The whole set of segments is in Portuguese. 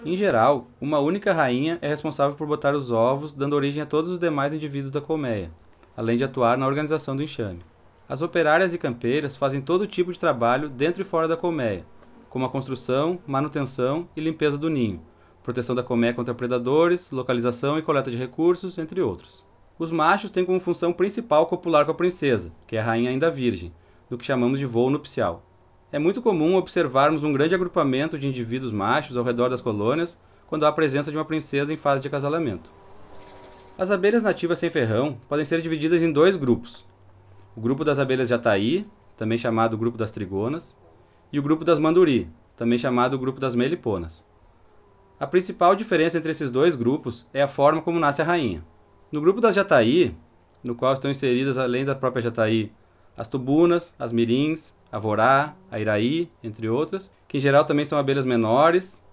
Em geral, uma única rainha é responsável por botar os ovos, dando origem a todos os demais indivíduos da colmeia, além de atuar na organização do enxame. As operárias e campeiras fazem todo tipo de trabalho dentro e fora da colmeia, como a construção, manutenção e limpeza do ninho, proteção da colmeia contra predadores, localização e coleta de recursos, entre outros. Os machos têm como função principal copular com a princesa, que é a rainha ainda virgem, do que chamamos de voo nupcial. É muito comum observarmos um grande agrupamento de indivíduos machos ao redor das colônias quando há a presença de uma princesa em fase de acasalamento. As abelhas nativas sem ferrão podem ser divididas em dois grupos. O grupo das abelhas jataí, também chamado grupo das trigonas, e o grupo das manduri, também chamado grupo das meliponas. A principal diferença entre esses dois grupos é a forma como nasce a rainha. No grupo das jataí, no qual estão inseridas além da própria jataí, as tubunas, as mirins, a vorá, a iraí, entre outras, que em geral também são abelhas menores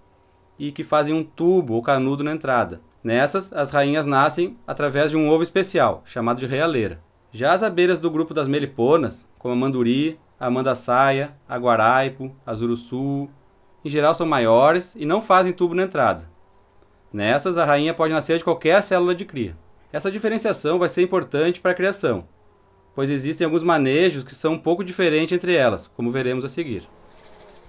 e que fazem um tubo ou canudo na entrada. Nessas, as rainhas nascem através de um ovo especial, chamado de realeira. Já as abelhas do grupo das meliponas, como a manduri, a mandaçaia, a guaraipo, a zuruçu, em geral são maiores e não fazem tubo na entrada. Nessas, a rainha pode nascer de qualquer célula de cria. Essa diferenciação vai ser importante para a criação, pois existem alguns manejos que são um pouco diferentes entre elas, como veremos a seguir.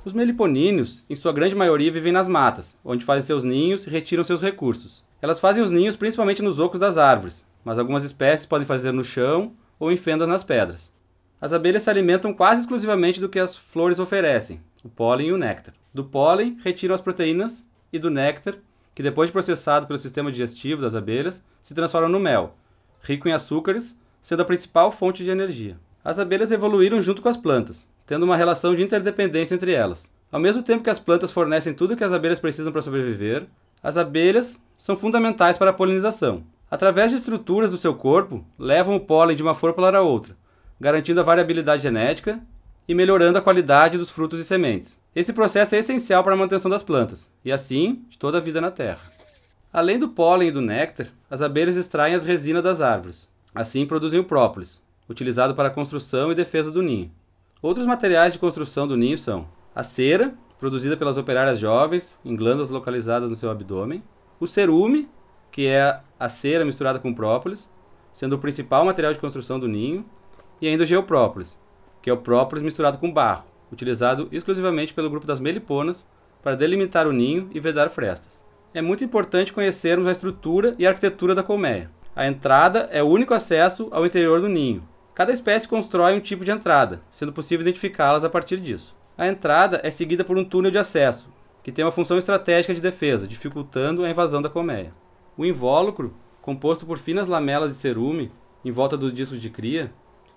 Os meliponíneos, em sua grande maioria, vivem nas matas, onde fazem seus ninhos e retiram seus recursos. Elas fazem os ninhos principalmente nos ocos das árvores, mas algumas espécies podem fazer no chão ou em fendas nas pedras. As abelhas se alimentam quase exclusivamente do que as flores oferecem, o pólen e o néctar. Do pólen, retiram as proteínas e do néctar, que depois de processado pelo sistema digestivo das abelhas, se transforma no mel, rico em açúcares, sendo a principal fonte de energia. As abelhas evoluíram junto com as plantas, tendo uma relação de interdependência entre elas. Ao mesmo tempo que as plantas fornecem tudo o que as abelhas precisam para sobreviver, as abelhas são fundamentais para a polinização. Através de estruturas do seu corpo, levam o pólen de uma flor para a outra, garantindo a variabilidade genética e melhorando a qualidade dos frutos e sementes. Esse processo é essencial para a manutenção das plantas, e assim, de toda a vida na Terra. Além do pólen e do néctar, as abelhas extraem as resinas das árvores. Assim produzem o própolis, utilizado para a construção e defesa do ninho. Outros materiais de construção do ninho são a cera, produzida pelas operárias jovens, em glândulas localizadas no seu abdômen, o cerume, que é a cera misturada com própolis, sendo o principal material de construção do ninho, e ainda o geoprópolis, que é o própolis misturado com barro, utilizado exclusivamente pelo grupo das meliponas para delimitar o ninho e vedar frestas. É muito importante conhecermos a estrutura e a arquitetura da colmeia. A entrada é o único acesso ao interior do ninho. Cada espécie constrói um tipo de entrada, sendo possível identificá-las a partir disso. A entrada é seguida por um túnel de acesso, que tem uma função estratégica de defesa, dificultando a invasão da colmeia. O invólucro, composto por finas lamelas de cerume em volta dos discos de cria,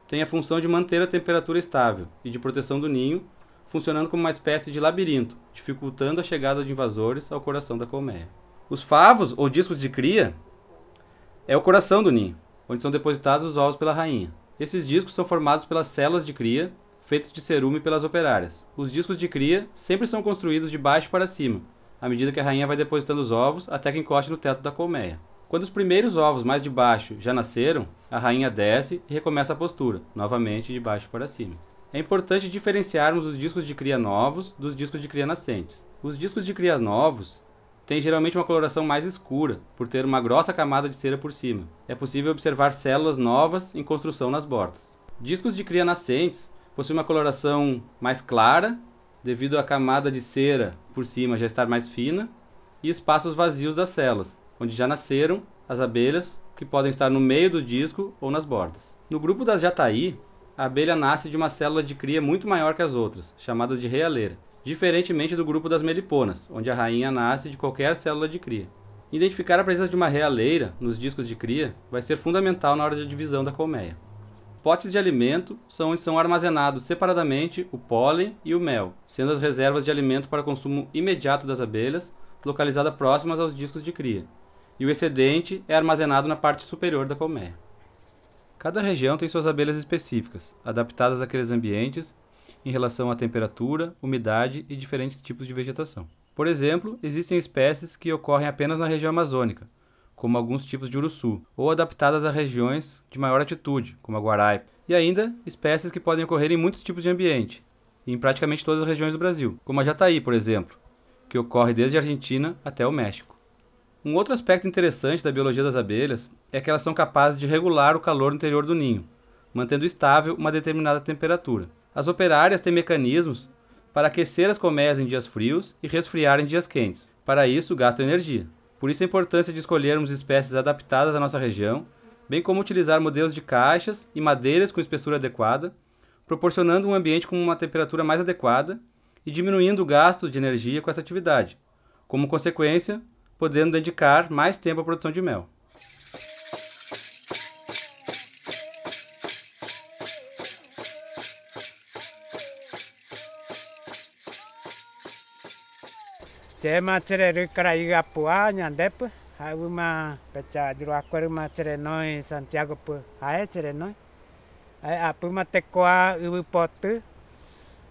tem a função de manter a temperatura estável e de proteção do ninho, funcionando como uma espécie de labirinto, dificultando a chegada de invasores ao coração da colmeia. Os favos, ou discos de cria, é o coração do ninho, onde são depositados os ovos pela rainha. Esses discos são formados pelas células de cria, feitos de cerume pelas operárias. Os discos de cria sempre são construídos de baixo para cima, à medida que a rainha vai depositando os ovos até que encoste no teto da colmeia. Quando os primeiros ovos mais de baixo já nasceram, a rainha desce e recomeça a postura, novamente de baixo para cima. É importante diferenciarmos os discos de cria novos dos discos de cria nascentes. Os discos de cria novos têm geralmente uma coloração mais escura, por ter uma grossa camada de cera por cima. É possível observar células novas em construção nas bordas. Discos de cria nascentes possuem uma coloração mais clara, devido à camada de cera por cima já estar mais fina, e espaços vazios das células, onde já nasceram as abelhas, que podem estar no meio do disco ou nas bordas. No grupo das jataí, a abelha nasce de uma célula de cria muito maior que as outras, chamadas de realeira, diferentemente do grupo das meliponas, onde a rainha nasce de qualquer célula de cria. Identificar a presença de uma realeira nos discos de cria vai ser fundamental na hora da divisão da colmeia. Potes de alimento são onde são armazenados separadamente o pólen e o mel, sendo as reservas de alimento para consumo imediato das abelhas localizadas próximas aos discos de cria, e o excedente é armazenado na parte superior da colmeia. Cada região tem suas abelhas específicas, adaptadas àqueles ambientes em relação à temperatura, umidade e diferentes tipos de vegetação. Por exemplo, existem espécies que ocorrem apenas na região amazônica, como alguns tipos de uruçu, ou adaptadas a regiões de maior altitude, como a guaraipa, e ainda espécies que podem ocorrer em muitos tipos de ambiente, e em praticamente todas as regiões do Brasil, como a jataí, por exemplo, que ocorre desde a Argentina até o México. Um outro aspecto interessante da biologia das abelhas é que elas são capazes de regular o calor no interior do ninho, mantendo estável uma determinada temperatura. As operárias têm mecanismos para aquecer as colmeias em dias frios e resfriar em dias quentes. Para isso, gastam energia. Por isso a importância de escolhermos espécies adaptadas à nossa região, bem como utilizar modelos de caixas e madeiras com espessura adequada, proporcionando um ambiente com uma temperatura mais adequada e diminuindo o gasto de energia com essa atividade. Como consequência, podendo dedicar mais tempo à produção de mel. Cema cere cara iga pua nyandep, uma pecha juru aquaruma cere noi Santiago pu, hai cere noi. Ai apuma tekoa ubu potu,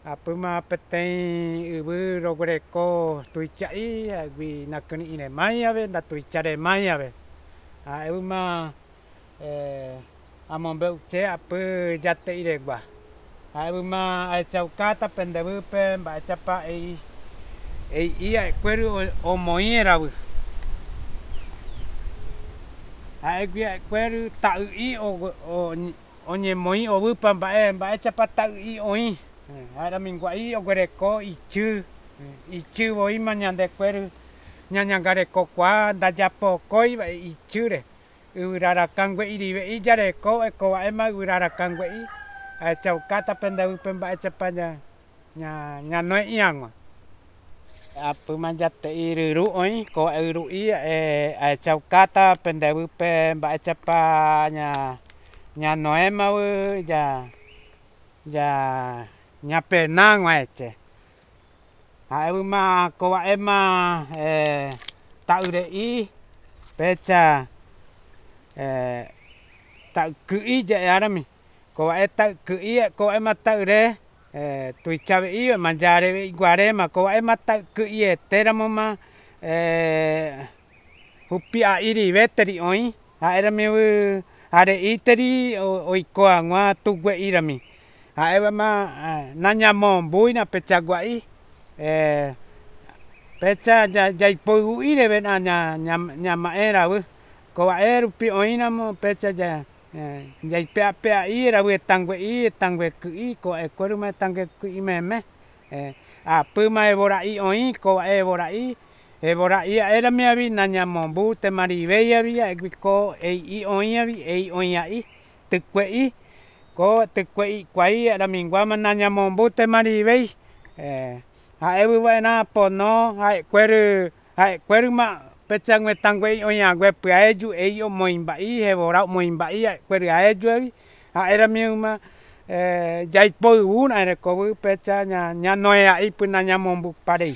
apuma petei ubu rogoreko tuichai, agui nakuni ine mai ave, da tuichare mai ave. Ai uma amombe ce apu jate iregwa. Ai uma ai chaukata pendebu pe ba chapa ia quero o moira ai quero ta i o nye moi o bupa ba chapa ta i oi ara mingua i o greko ichu o ima nyande quero nyanya gareko kwa da japo koi ba ichure urara kangwe irive i jareko e ko ema urara kangwe i ai chau kata penda bupa ba chapa nya no iangwa apa manjate iru oi ko iru i chaukata pendebu pe ba chapa nya noema nya penang wae ai uma ko ema ta ure i pecha ta ku i ja arami ko ta ku i ko ema ta ure tui chave i mangiare iguare ma ko e mata ku i tera mama hupi a iri veteri oi a era me are iteri oi ko angwa tugue irami a e ma nanya mon buina pecha guai pecha ja ipo i re nya ma era ko e rupi oi na mo pecha ja jai pe i ra we tangwe ku i ko e ko ma tangwe ku i meme a pu mai bora i oi ko e bora i era me avi nanya mombu te mari ve avi e ko e oi ai te kwe i ko te kwe i kwai era mingua nanya mombu te mari ve a e we na pono ai kweru ma pecha ngwe tangwe o ya gwe pu aeju e o moimba i he bora moimba i queri aeju a era mi uma jai po una re ko pecha nya noe ai pu na nya mombu parei